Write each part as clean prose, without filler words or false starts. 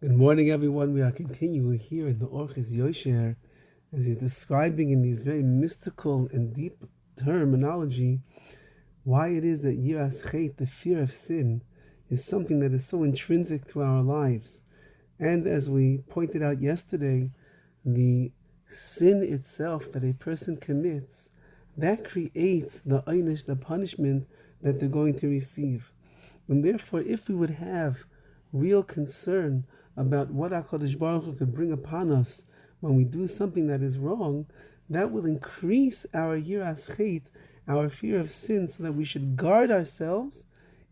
Good morning, everyone. We are continuing here in the Orchis Yosher as he's describing in these very mystical and deep terminology why it is that Yiras Chet, the fear of sin, is something that is so intrinsic to our lives. And as we pointed out yesterday, the sin itself that a person commits, that creates the einish, the punishment that they're going to receive. And therefore, if we would have real concern about what HaKadosh Baruch Hu could bring upon us when we do something that is wrong, that will increase our yiras chet, our fear of sin, so that we should guard ourselves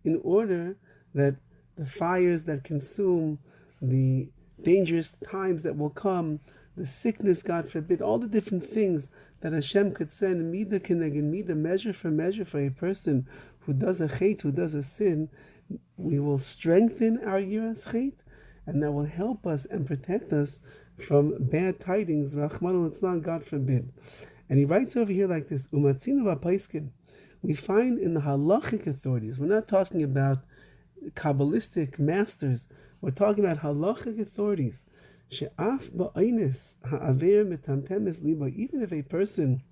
in order that the fires that consume, the dangerous times that will come, the sickness, God forbid, all the different things that Hashem could send, mida keneged mida, measure for a person who does a chet, who does a sin, we will strengthen our yiras chet, and that will help us and protect us from bad tidings, Rachmana litzlan, God forbid. And he writes over here like this, Umatzinu v'paiskin. We find in the halachic authorities, we're not talking about Kabbalistic masters, we're talking about halachic authorities, she'af ba'ainis ha'aver metamtemes liba, even if a person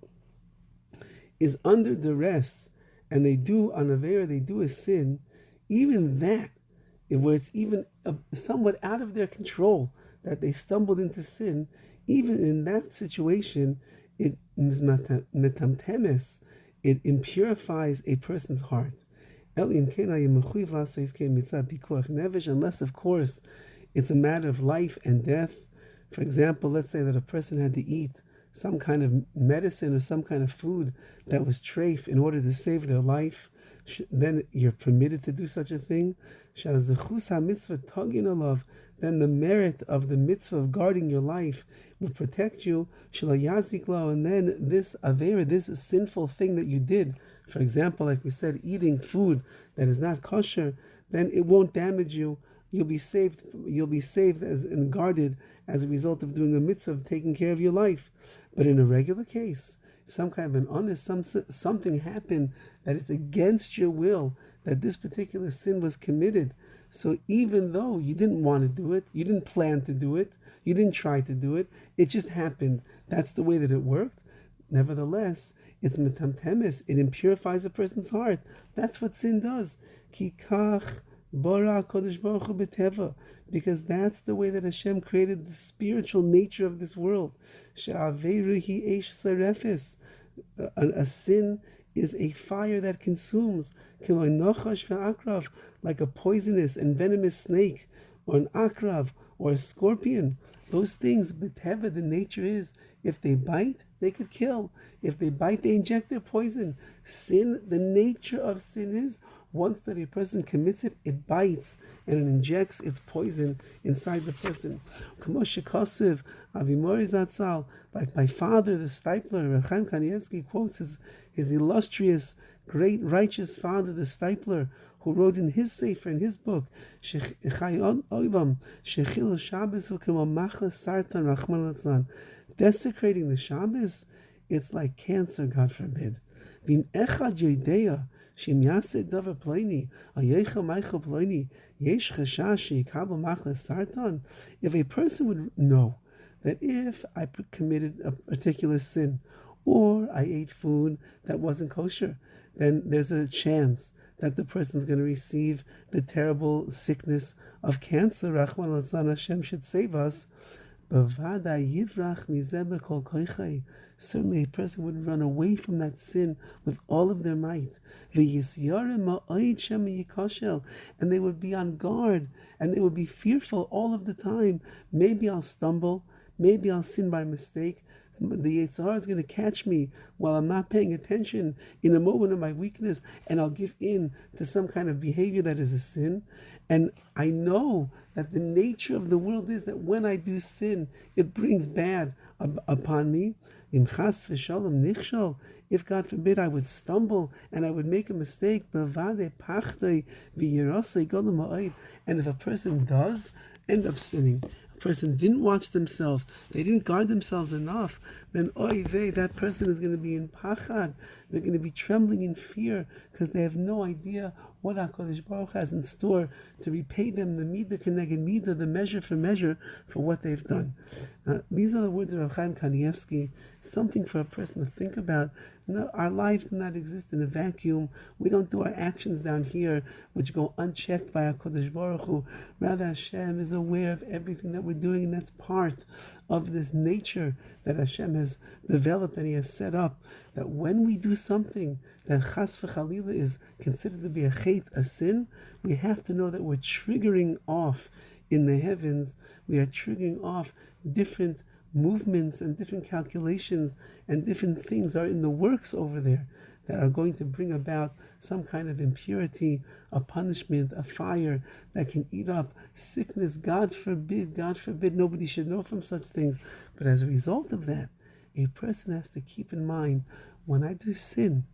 is under duress and they do an aver, they do a sin, even that, where it's even somewhat out of their control that they stumbled into sin, even in that situation, it metamtemes, it impurifies a person's heart. Unless, of course, it's a matter of life and death. For example, let's say that a person had to eat some kind of medicine or some kind of food that was treif in order to save their life. Then you're permitted to do such a thing. Then the merit of the mitzvah of guarding your life will protect you. And then this avera, this sinful thing that you did, for example, like we said, eating food that is not kosher, then it won't damage you. You'll be saved. You'll be saved and guarded as a result of doing a mitzvah of taking care of your life. But in a regular case, some kind of an honest, something happened that it's against your will that this particular sin was committed. So even though you didn't want to do it, you didn't plan to do it, you didn't try to do it, it just happened. That's the way that it worked. Nevertheless, it's metamtemes. It impurifies a person's heart. That's what sin does. Kikach bara kodesh baruch hu b'teva, because that's the way that Hashem created the spiritual nature of this world. She'averu hi eish sarefes. A sin is a fire that consumes, like a poisonous and venomous snake, or an akrav, or a scorpion. Those things, b'teva, the nature is, if they bite, they could kill. If they bite, they inject their poison. Sin, the nature of sin is, once that a person commits it, it bites and it injects its poison inside the person. Like my father, the Stipler, Rechaim Kanievsky quotes his illustrious, great, righteous father, the Stipler, who wrote in his sefer, in his book, desecrating the Shabbos, it's like cancer, God forbid. If a person would know that if I committed a particular sin, or I ate food that wasn't kosher, then there's a chance that the person's going to receive the terrible sickness of cancer. Rachman Latzan, Hashem should save us. Certainly a person would run away from that sin with all of their might. And they would be on guard, and they would be fearful all of the time. Maybe I'll stumble, maybe I'll sin by mistake. The Yetzer Hara is going to catch me while I'm not paying attention in a moment of my weakness, and I'll give in to some kind of behavior that is a sin. And I know that the nature of the world is that when I do sin, it brings bad upon me. If God forbid I would stumble and I would make a mistake, and if a person does end up sinning, person didn't watch themselves, they didn't guard themselves enough, then oy vey, that person is going to be in pachad. They're going to be trembling in fear because they have no idea what HaKadosh Baruch has in store to repay them the midah keneged midah, the measure for what they've done. These are the words of Rav Chaim Kanievsky, something for a person to think about. No, our lives do not exist in a vacuum. We don't do our actions down here which go unchecked by HaKadosh Baruch Hu. Rather, Hashem is aware of everything that we're doing, and that's part of this nature that Hashem has developed and He has set up, that when we do something that chas v'chalila is considered to be a chet, a sin, we have to know that we're triggering off in the heavens, we are triggering off different movements and different calculations, and different things are in the works over there that are going to bring about some kind of impurity, a punishment, a fire that can eat up sickness. God forbid, nobody should know from such things. But as a result of that, a person has to keep in mind, when I do sin,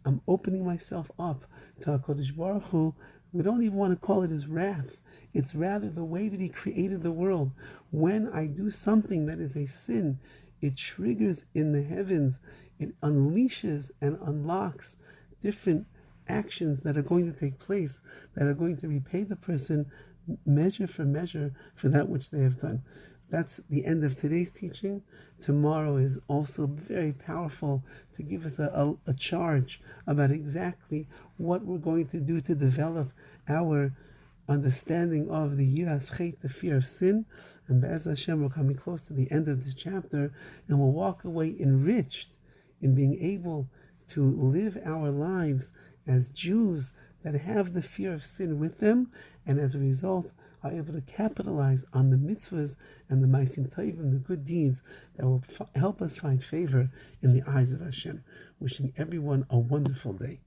I'm opening myself up to HaKadosh Baruch Hu. We don't even want to call it His wrath. It's rather the way that He created the world. When I do something that is a sin, it triggers in the heavens, it unleashes and unlocks different actions that are going to take place, that are going to repay the person measure for that which they have done. That's the end of today's teaching. Tomorrow is also very powerful to give us a charge about exactly what we're going to do to develop our understanding of the yiras chet, the fear of sin. And Be'ez Hashem, we're coming close to the end of this chapter, and we'll walk away enriched in being able to live our lives as Jews that have the fear of sin with them, and as a result are able to capitalize on the mitzvahs and the ma'asim tovim, the good deeds that will help us find favor in the eyes of Hashem. Wishing everyone a wonderful day.